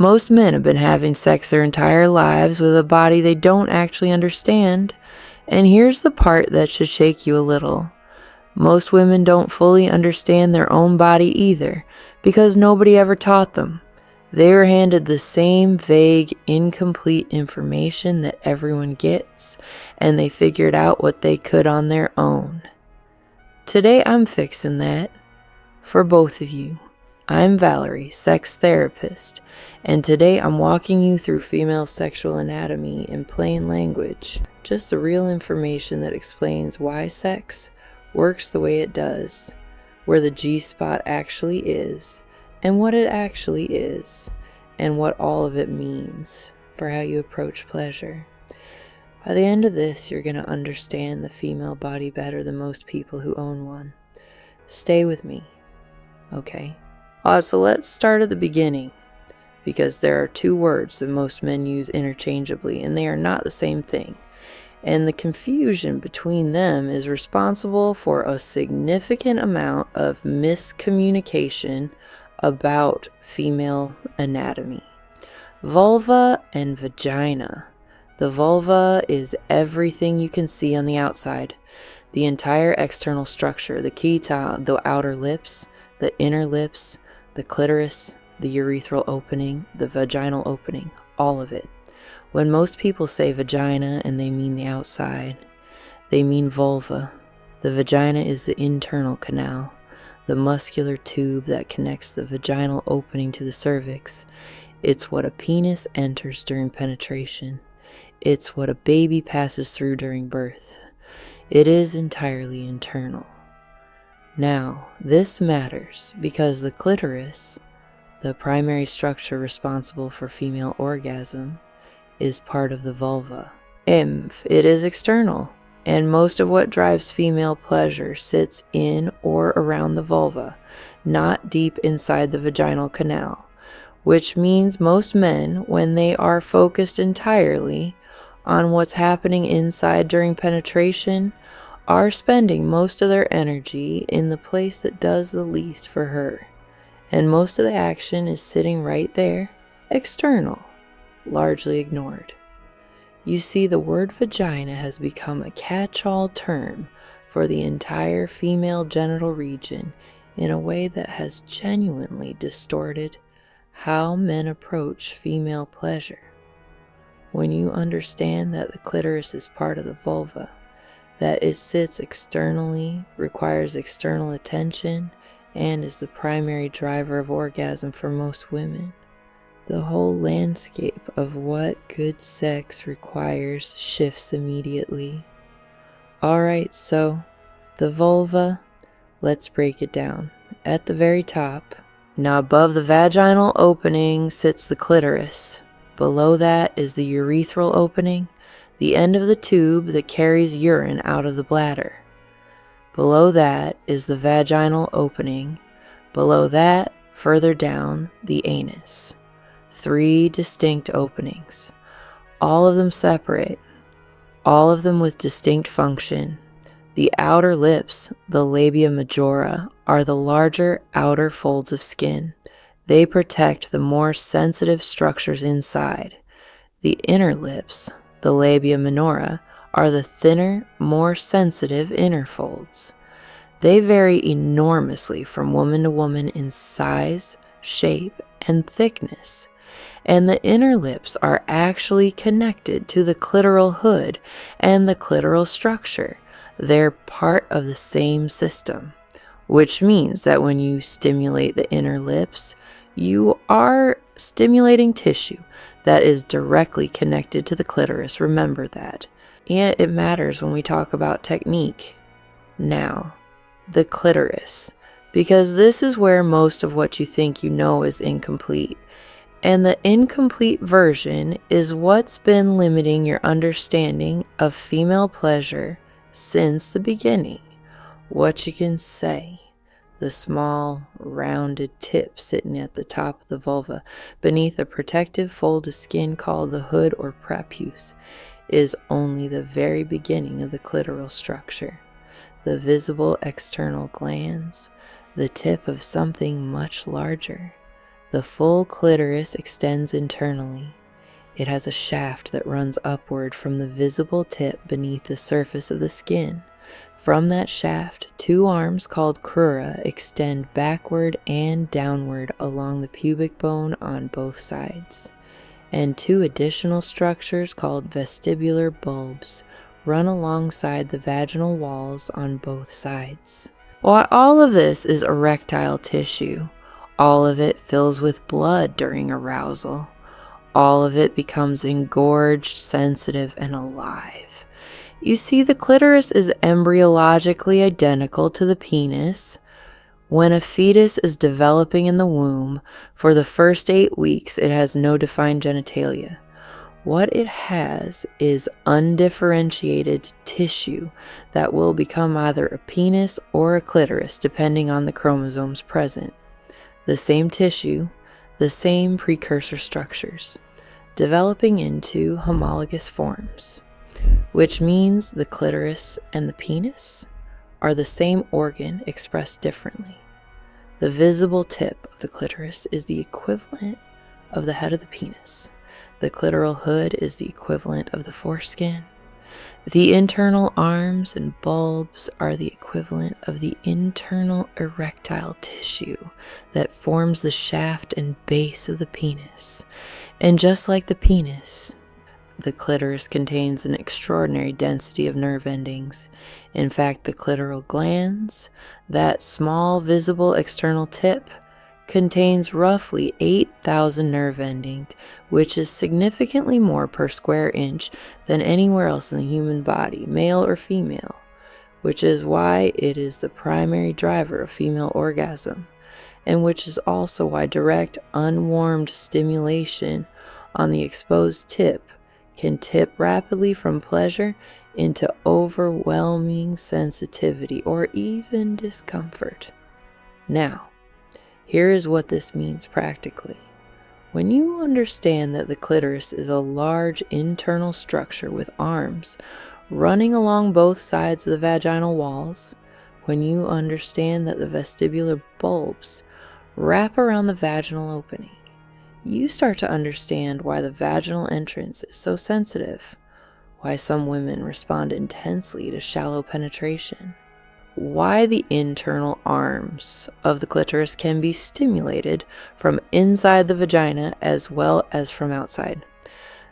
Most men have been having sex their entire lives with a body they don't actually understand. And here's the part that should shake you a little. Most women don't fully understand their own body either, because nobody ever taught them. They were handed the same vague, incomplete information that everyone gets, and they figured out what they could on their own. Today I'm fixing that for both of you. I'm Valerie, sex therapist, and today I'm walking you through female sexual anatomy in plain language, just the real information that explains why sex works the way it does, where the G-spot actually is, and what it actually is, and what all of it means for how you approach pleasure. By the end of this, you're going to understand the female body better than most people who own one. Stay with me, okay? So let's start at the beginning, because there are two words that most men use interchangeably, and they are not the same thing. And the confusion between them is responsible for a significant amount of miscommunication about female anatomy. Vulva and vagina. The vulva is everything you can see on the outside. The entire external structure, the key to the outer lips, the inner lips, the clitoris, the urethral opening, the vaginal opening, all of it. When most people say vagina and they mean the outside, they mean vulva. The vagina is the internal canal, the muscular tube that connects the vaginal opening to the cervix. It's what a penis enters during penetration. It's what a baby passes through during birth. It is entirely internal. Now, this matters because the clitoris, the primary structure responsible for female orgasm, is part of the vulva. It is external, and most of what drives female pleasure sits in or around the vulva, not deep inside the vaginal canal, which means most men, when they are focused entirely on what's happening inside during penetration, are spending most of their energy in the place that does the least for her. And most of the action is sitting right there, external, largely ignored. You see, the word vagina has become a catch-all term for the entire female genital region in a way that has genuinely distorted how men approach female pleasure. When you understand that the clitoris is part of the vulva, that it sits externally, requires external attention, and is the primary driver of orgasm for most women, the whole landscape of what good sex requires shifts immediately. Alright, so the vulva, let's break it down. At the very top, now above the vaginal opening sits the clitoris. Below that is the urethral opening, the end of the tube that carries urine out of the bladder. Below that is the vaginal opening. Below that, further down, the anus. 3 distinct openings. All of them separate. All of them with distinct function. The outer lips, the labia majora, are the larger outer folds of skin. They protect the more sensitive structures inside. The inner lips, the labia minora, are the thinner, more sensitive inner folds. They vary enormously from woman to woman in size, shape, and thickness. And the inner lips are actually connected to the clitoral hood and the clitoral structure. They're part of the same system, which means that when you stimulate the inner lips, you are stimulating tissue that is directly connected to the clitoris. Remember that. And it matters when we talk about technique. Now, the clitoris, because this is where most of what you think you know is incomplete. And the incomplete version is what's been limiting your understanding of female pleasure since the beginning. What you can say. The small, rounded tip sitting at the top of the vulva, beneath a protective fold of skin called the hood or prepuce, is only the very beginning of the clitoral structure. The visible external glands, the tip of something much larger. The full clitoris extends internally. It has a shaft that runs upward from the visible tip beneath the surface of the skin. From that shaft, 2 arms called crura extend backward and downward along the pubic bone on both sides. And 2 additional structures called vestibular bulbs run alongside the vaginal walls on both sides. While all of this is erectile tissue, all of it fills with blood during arousal. All of it becomes engorged, sensitive, and alive. You see, the clitoris is embryologically identical to the penis. When a fetus is developing in the womb, for the first 8 weeks, it has no defined genitalia. What it has is undifferentiated tissue that will become either a penis or a clitoris, depending on the chromosomes present. The same tissue, the same precursor structures, developing into homologous forms, which means the clitoris and the penis are the same organ expressed differently. The visible tip of the clitoris is the equivalent of the head of the penis. The clitoral hood is the equivalent of the foreskin. The internal arms and bulbs are the equivalent of the internal erectile tissue that forms the shaft and base of the penis. And just like the penis, the clitoris contains an extraordinary density of nerve endings. In fact, the clitoral glands, that small visible external tip, contains roughly 8,000 nerve endings, which is significantly more per square inch than anywhere else in the human body, male or female, which is why it is the primary driver of female orgasm, and which is also why direct, unwarmed stimulation on the exposed tip can tip rapidly from pleasure into overwhelming sensitivity or even discomfort. Now, here is what this means practically. When you understand that the clitoris is a large internal structure with arms running along both sides of the vaginal walls, when you understand that the vestibular bulbs wrap around the vaginal opening, you start to understand why the vaginal entrance is so sensitive, why some women respond intensely to shallow penetration, why the internal arms of the clitoris can be stimulated from inside the vagina as well as from outside.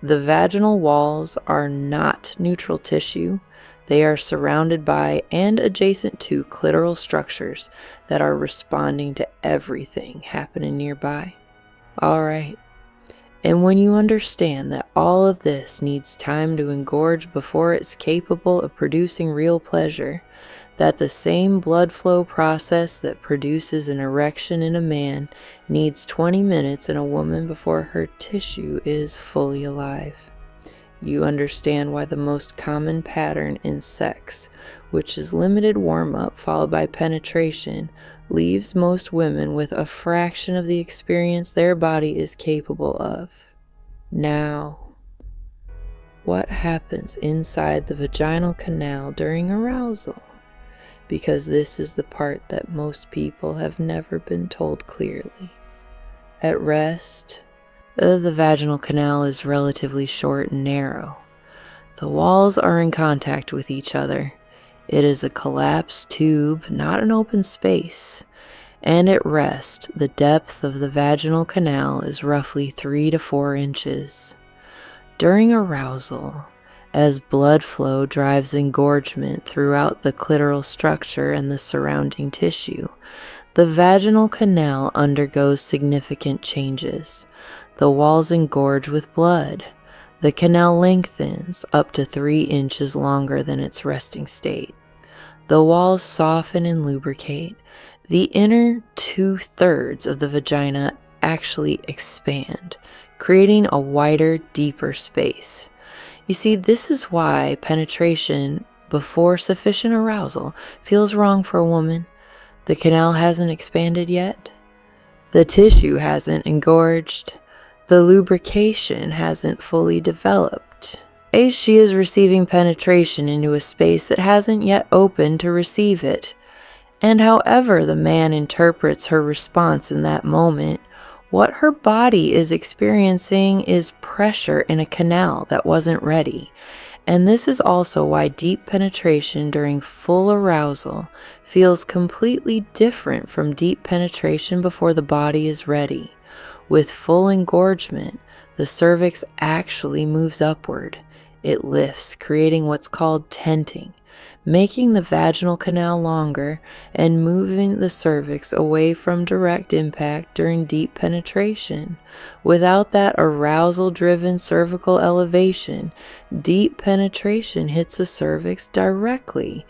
The vaginal walls are not neutral tissue. They are surrounded by and adjacent to clitoral structures that are responding to everything happening nearby. All right. And when you understand that all of this needs time to engorge before it's capable of producing real pleasure, that the same blood flow process that produces an erection in a man needs 20 minutes in a woman before her tissue is fully alive, you understand why the most common pattern in sex, which is limited warm-up followed by penetration, leaves most women with a fraction of the experience their body is capable of. Now, what happens inside the vaginal canal during arousal? Because this is the part that most people have never been told clearly. At rest, the vaginal canal is relatively short and narrow. The walls are in contact with each other. It is a collapsed tube, not an open space. And at rest, the depth of the vaginal canal is roughly 3 to 4 inches. During arousal, as blood flow drives engorgement throughout the clitoral structure and the surrounding tissue, the vaginal canal undergoes significant changes. The walls engorge with blood. The canal lengthens up to 3 inches longer than its resting state. The walls soften and lubricate. The inner 2/3 of the vagina actually expand, creating a wider, deeper space. You see, this is why penetration before sufficient arousal feels wrong for a woman. The canal hasn't expanded yet. The tissue hasn't engorged. The lubrication hasn't fully developed. As she is receiving penetration into a space that hasn't yet opened to receive it. And however the man interprets her response in that moment, What her body is experiencing is pressure in a canal that wasn't ready. And this is also why deep penetration during full arousal feels completely different from deep penetration before the body is ready. With full engorgement, the cervix actually moves upward. It lifts, creating what's called tenting, making the vaginal canal longer and moving the cervix away from direct impact during deep penetration. Without that arousal-driven cervical elevation, deep penetration hits the cervix directly,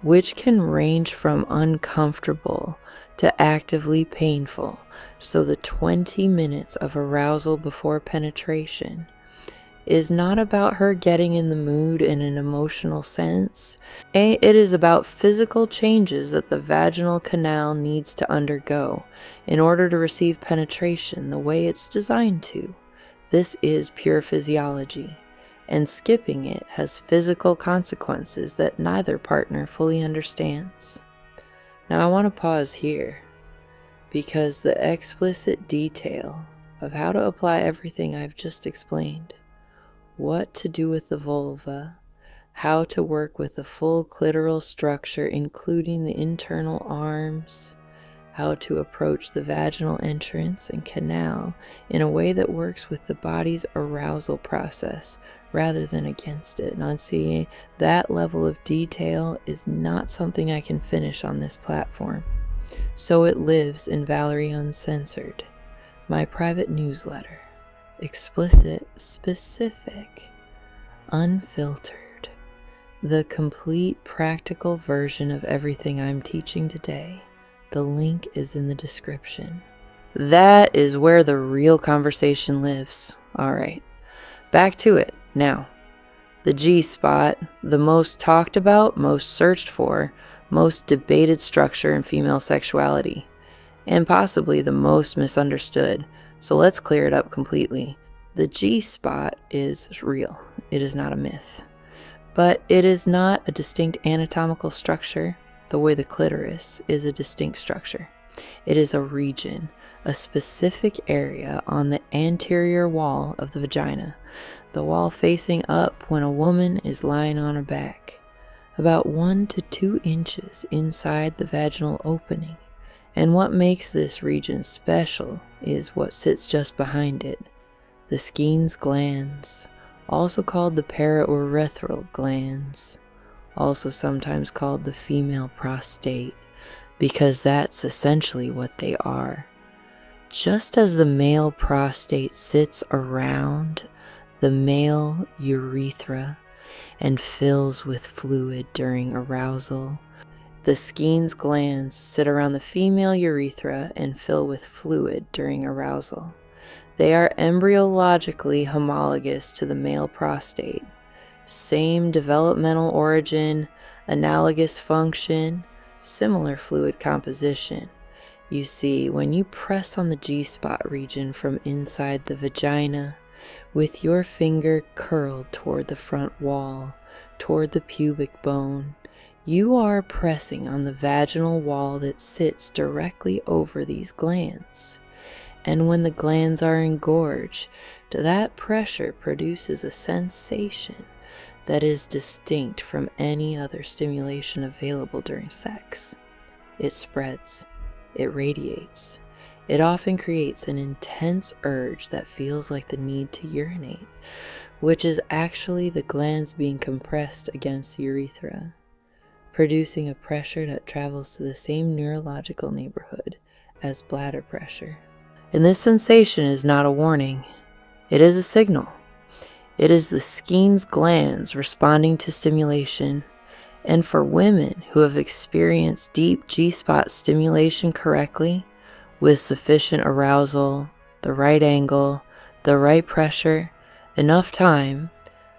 which can range from uncomfortable to actively painful. So the 20 minutes of arousal before penetration is not about her getting in the mood in an emotional sense. It is about physical changes that the vaginal canal needs to undergo in order to receive penetration the way it's designed to. This is pure physiology, and skipping it has physical consequences that neither partner fully understands. Now I want to pause here, because the explicit detail of how to apply everything I've just explained, what to do with the vulva, how to work with the full clitoral structure including the internal arms, how to approach the vaginal entrance and canal in a way that works with the body's arousal process rather than against it. Now, see, that level of detail is not something I can finish on this platform. So it lives in Valerie Uncensored, my private newsletter. Explicit, specific, unfiltered. The complete practical version of everything I'm teaching today. The link is in the description. That is where the real conversation lives. All right, back to it. Now, the G-spot, the most talked about, most searched for, most debated structure in female sexuality, and possibly the most misunderstood. So let's clear it up completely. The G-spot is real. It is not a myth. But it is not a distinct anatomical structure the way the clitoris is a distinct structure. It is a region, a specific area on the anterior wall of the vagina, the wall facing up when a woman is lying on her back, about 1 to 2 inches inside the vaginal opening. And what makes this region special is what sits just behind it, the Skene's glands, also called the paraurethral glands, also sometimes called the female prostate, because that's essentially what they are. Just as the male prostate sits around the male urethra and fills with fluid during arousal, the Skene's glands sit around the female urethra and fill with fluid during arousal. They are embryologically homologous to the male prostate. Same developmental origin, analogous function, similar fluid composition. You see, when you press on the G-spot region from inside the vagina, with your finger curled toward the front wall, toward the pubic bone, you are pressing on the vaginal wall that sits directly over these glands. And when the glands are engorged, that pressure produces a sensation that is distinct from any other stimulation available during sex. It spreads, it radiates. It often creates an intense urge that feels like the need to urinate, which is actually the glands being compressed against the urethra, producing a pressure that travels to the same neurological neighborhood as bladder pressure. And this sensation is not a warning. It is a signal. It is the Skene's glands responding to stimulation. And for women who have experienced deep G-spot stimulation correctly, with sufficient arousal, the right angle, the right pressure, enough time,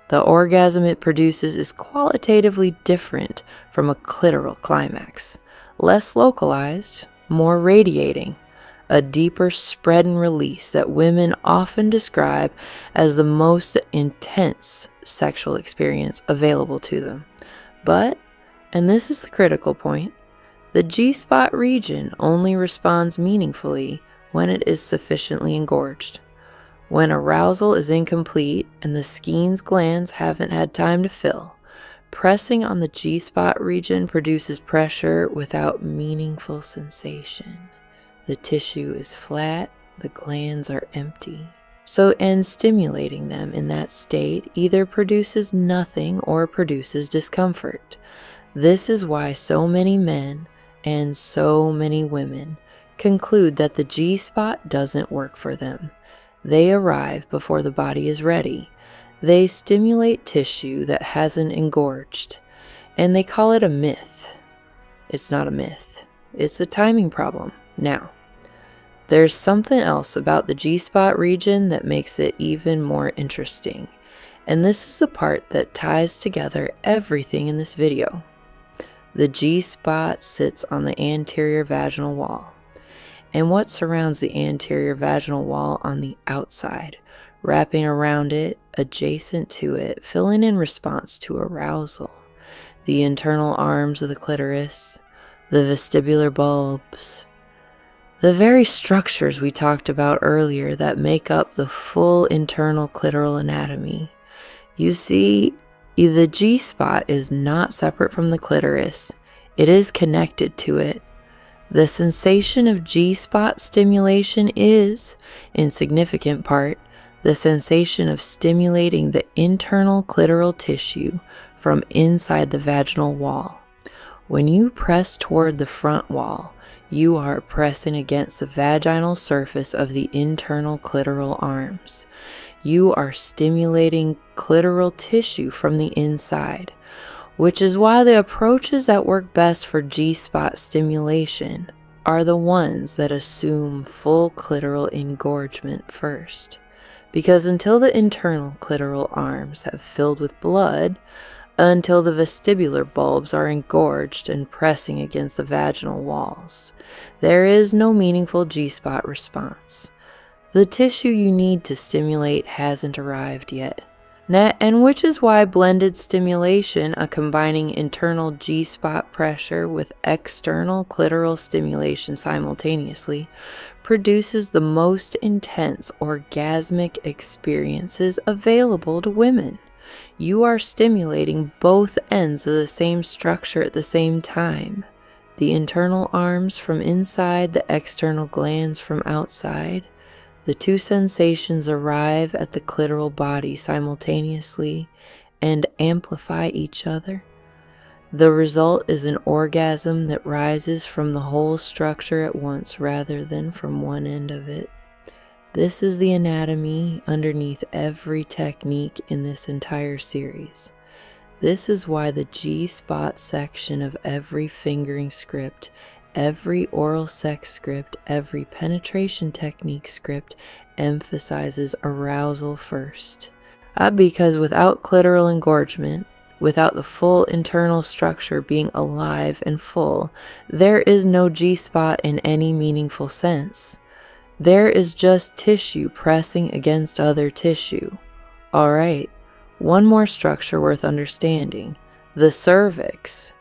the orgasm it produces is qualitatively different from a clitoral climax. Less localized, more radiating. A deeper spread and release that women often describe as the most intense sexual experience available to them. But, and this is the critical point, the G-spot region only responds meaningfully when it is sufficiently engorged. When arousal is incomplete and the Skene's glands haven't had time to fill, pressing on the G-spot region produces pressure without meaningful sensation. The tissue is flat, the glands are empty. And stimulating them in that state either produces nothing or produces discomfort. This is why so many men and so many women conclude that the G-spot doesn't work for them. They arrive before the body is ready. They stimulate tissue that hasn't engorged, and they call it a myth. It's not a myth. It's a timing problem. Now, there's something else about the G-spot region that makes it even more interesting, and this is the part that ties together everything in this video. The G-spot sits on the anterior vaginal wall, and what surrounds the anterior vaginal wall on the outside, wrapping around it, adjacent to it, filling in response to arousal, the internal arms of the clitoris, the vestibular bulbs, the very structures we talked about earlier that make up the full internal clitoral anatomy. You see, the G-spot is not separate from the clitoris. It is connected to it. The sensation of G-spot stimulation is, in significant part, the sensation of stimulating the internal clitoral tissue from inside the vaginal wall. When you press toward the front wall, you are pressing against the vaginal surface of the internal clitoral arms. You are stimulating clitoral tissue from the inside, which is why the approaches that work best for G-spot stimulation are the ones that assume full clitoral engorgement first. Because until the internal clitoral arms have filled with blood, until the vestibular bulbs are engorged and pressing against the vaginal walls, there is no meaningful G-spot response. The tissue you need to stimulate hasn't arrived yet. And which is why blended stimulation, combining internal G-spot pressure with external clitoral stimulation simultaneously, produces the most intense orgasmic experiences available to women. You are stimulating both ends of the same structure at the same time. The internal arms from inside, the external glands from outside. The two sensations arrive at the clitoral body simultaneously and amplify each other. The result is an orgasm that rises from the whole structure at once rather than from one end of it. This is the anatomy underneath every technique in this entire series. This is why the G-spot section of every fingering script, every oral sex script, every penetration technique script emphasizes arousal first. Because without clitoral engorgement, without the full internal structure being alive and full, there is no G-spot in any meaningful sense. There is just tissue pressing against other tissue. Alright, one more structure worth understanding, the cervix.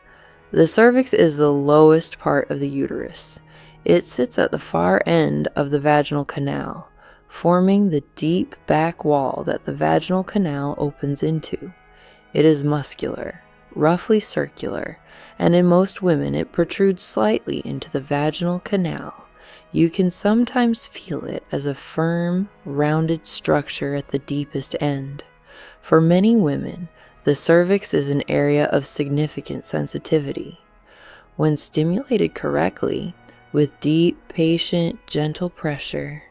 The cervix is the lowest part of the uterus. It sits at the far end of the vaginal canal, forming the deep back wall that the vaginal canal opens into. It is muscular, roughly circular, and in most women it protrudes slightly into the vaginal canal. You can sometimes feel it as a firm, rounded structure at the deepest end. For many women, the cervix is an area of significant sensitivity. When stimulated correctly, with deep, patient, gentle pressure,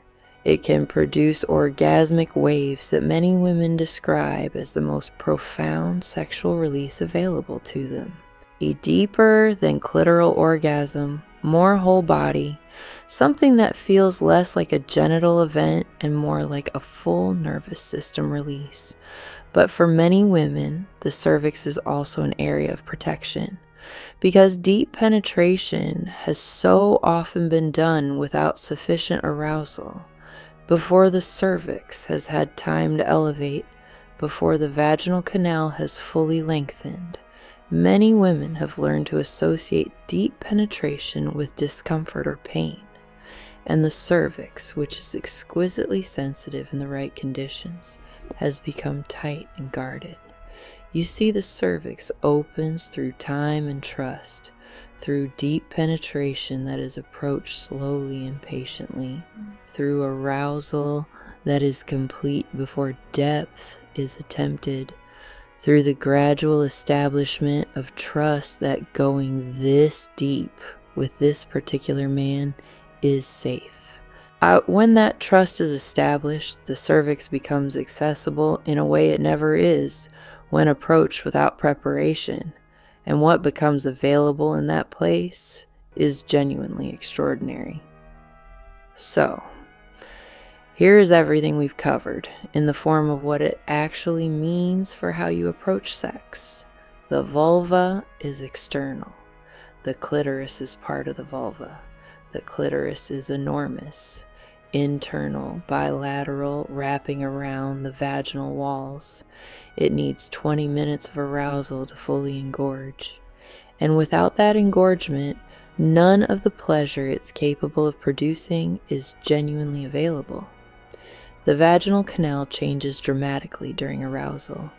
it can produce orgasmic waves that many women describe as the most profound sexual release available to them. A deeper than clitoral orgasm, more whole body, something that feels less like a genital event and more like a full nervous system release. But for many women, the cervix is also an area of protection, because deep penetration has so often been done without sufficient arousal, before the cervix has had time to elevate, before the vaginal canal has fully lengthened. Many women have learned to associate deep penetration with discomfort or pain, and the cervix, which is exquisitely sensitive in the right conditions, has become tight and guarded. You see the cervix opens through time and trust, through deep penetration that is approached slowly and patiently, through arousal that is complete before depth is attempted, through the gradual establishment of trust that going this deep with this particular man is safe. When that trust is established, the cervix becomes accessible in a way it never is when approached without preparation, and what becomes available in that place is genuinely extraordinary. So, here is everything we've covered in the form of what it actually means for how you approach sex. The vulva is external. The clitoris is part of the vulva. The clitoris is enormous, internal, bilateral, wrapping around the vaginal walls. It needs 20 minutes of arousal to fully engorge. And without that engorgement, none of the pleasure it's capable of producing is genuinely available. The vaginal canal changes dramatically during arousal,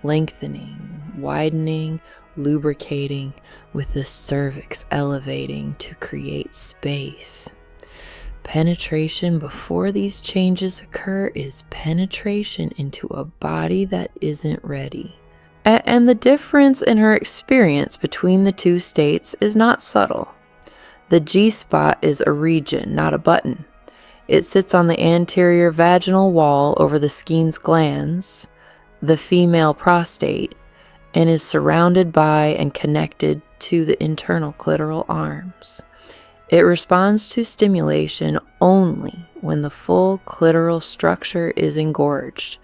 lengthening, widening, lubricating, with the cervix elevating to create space. Penetration before these changes occur is penetration into a body that isn't ready. And the difference in her experience between the two states is not subtle. The G-spot is a region, not a button. It sits on the anterior vaginal wall over the Skene's glands, the female prostate, and is surrounded by and connected to the internal clitoral arms. It responds to stimulation only when the full clitoral structure is engorged,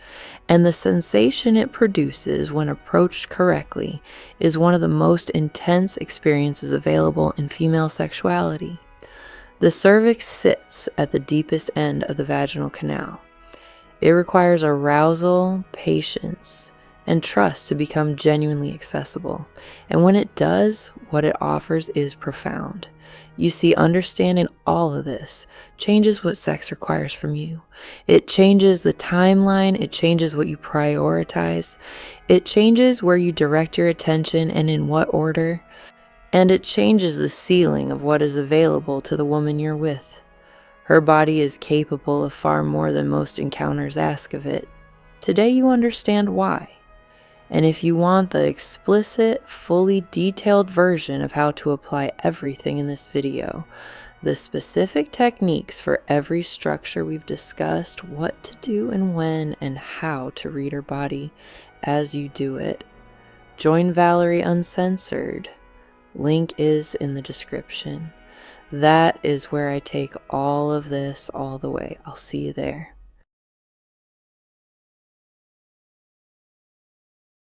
and the sensation it produces when approached correctly is one of the most intense experiences available in female sexuality. The cervix sits at the deepest end of the vaginal canal. It requires arousal, patience, and trust to become genuinely accessible. And when it does, what it offers is profound. You see, understanding all of this changes what sex requires from you. It changes the timeline. It changes what you prioritize. It changes where you direct your attention and in what order. And it changes the ceiling of what is available to the woman you're with. Her body is capable of far more than most encounters ask of it. Today you understand why. And if you want the explicit, fully detailed version of how to apply everything in this video, the specific techniques for every structure we've discussed, what to do and when, and how to read her body as you do it, join Valerie Uncensored. Link is in the description. That is where I take all of this all the way. I'll see you there.